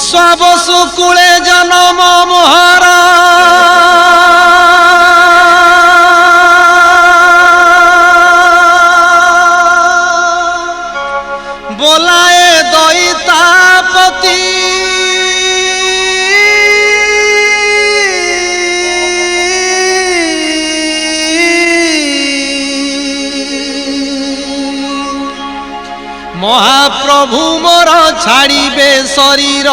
स्वाबसु कूले जन्म मोहरा बोलाए दैतापति महाप्रभु मोर छाड़िबे शरीर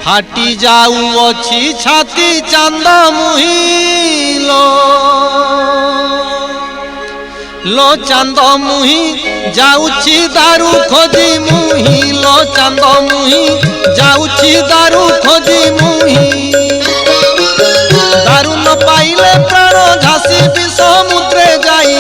फाटी जाऊँगी छाती चांद मुही लो चांद मुही जाऊँगी दारू खोजी मुही लो चांद मुही जाऊँगी दारू खोजी मुही दारू न पाइले प्राण झांसी भी समुद्रे जाई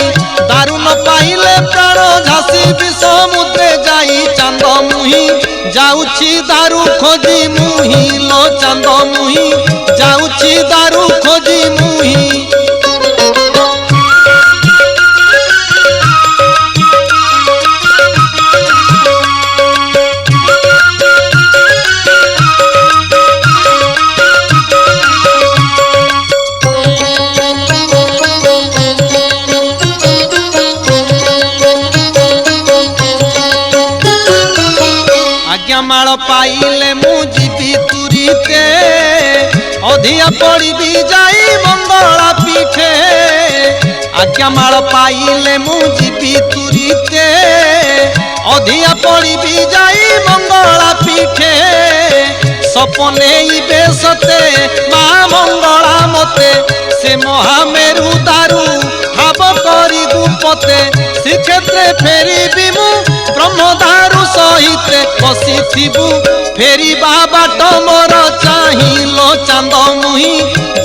दारू न पाइले प्राण झांसी भी समुद्रे जाई चांद मुही जाऊँगी दारू खोजी मुही लो चांद मुही जाऊँगी दारू खोजी मुही माल पाइले मुझी तुरीते अधिया पड़ी जाई मंगला पीठे आज्ञा माल पाइले मुझी तुरीते अधिया पड़ी जाई मंगला पीठे सपने बेसते माँ मंगला मते से महामेरु दारू हाब करी गुपते श्रीक्षेत्रे फेरी बिमु ब्रह्मदारू सहित बसी थिबु फेरी बाट मोर चाहिलो चांद मुही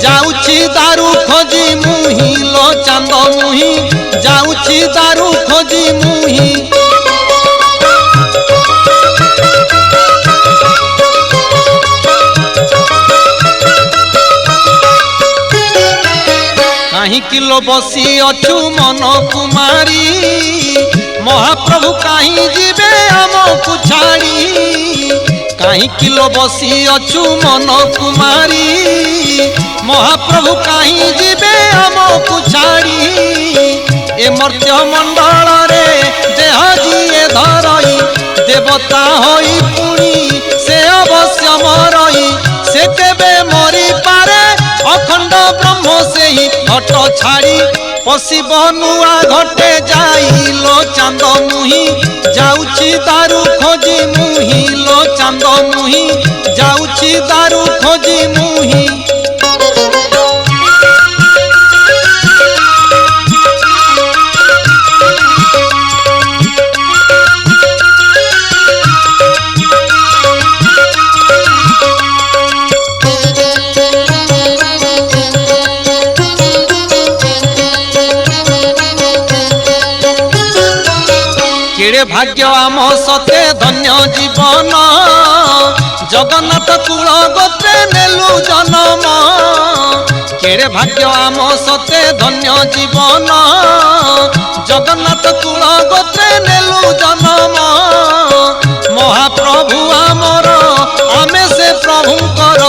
जाऊँगी दारू खोजी मुही लो चांद मुही जाऊँगी दारू खोजी मुही कहीं किलो बसी अछु मन कुमारी महाप्रभु कहीं जीवे आमको छाड़ी कहीं किलो बसी अछु मन कुमारी महाप्रभु कहीं जीवे आमको छाड़ी ए मर्त्य मंडल रे देह जीए धरई देवता होई पुणी से अवश्य मरई से केबे मरी पारे अखंड ब्रह्म से ही घट छाड़ी पशिब नुआ घटे जाइलो चांद मुही जाऊँगी दारू खोजी मुही लो चांद मुही जाऊँगी दारू खोजी मुही भाग्य आम सते धन्य जीवन जगन्नाथ कुल गोत्रे नेलु जन्म केड़े भाग्य आम सते धन्य जीवन जगन्नाथ कुल गोत्रे नेलु जन्म महाप्रभु आमर आमे से प्रभुंकर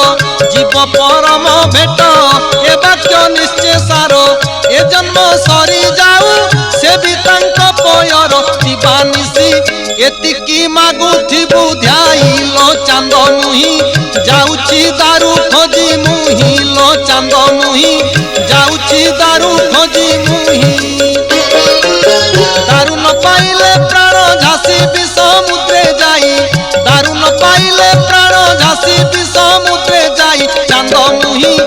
जीव परम भेट ए वाक्य निश्चय सार ए जन्म सरी जाऊ से भी पयर दिवानिसी एतिकी मागुथिबु ध्याइलो चांद मुही जाऊँगी दारू खोजी मुही लो चांद मुही जाऊँगी दारू खोजी मुही दारू न पाइले प्राण झांसी भी समुद्रे जाई दारू न पाइले प्राण झांसी भी समुद्रे जाई चांद मुही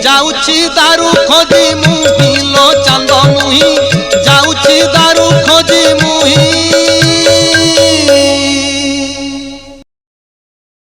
जाऊँगी दारू खोजी मुही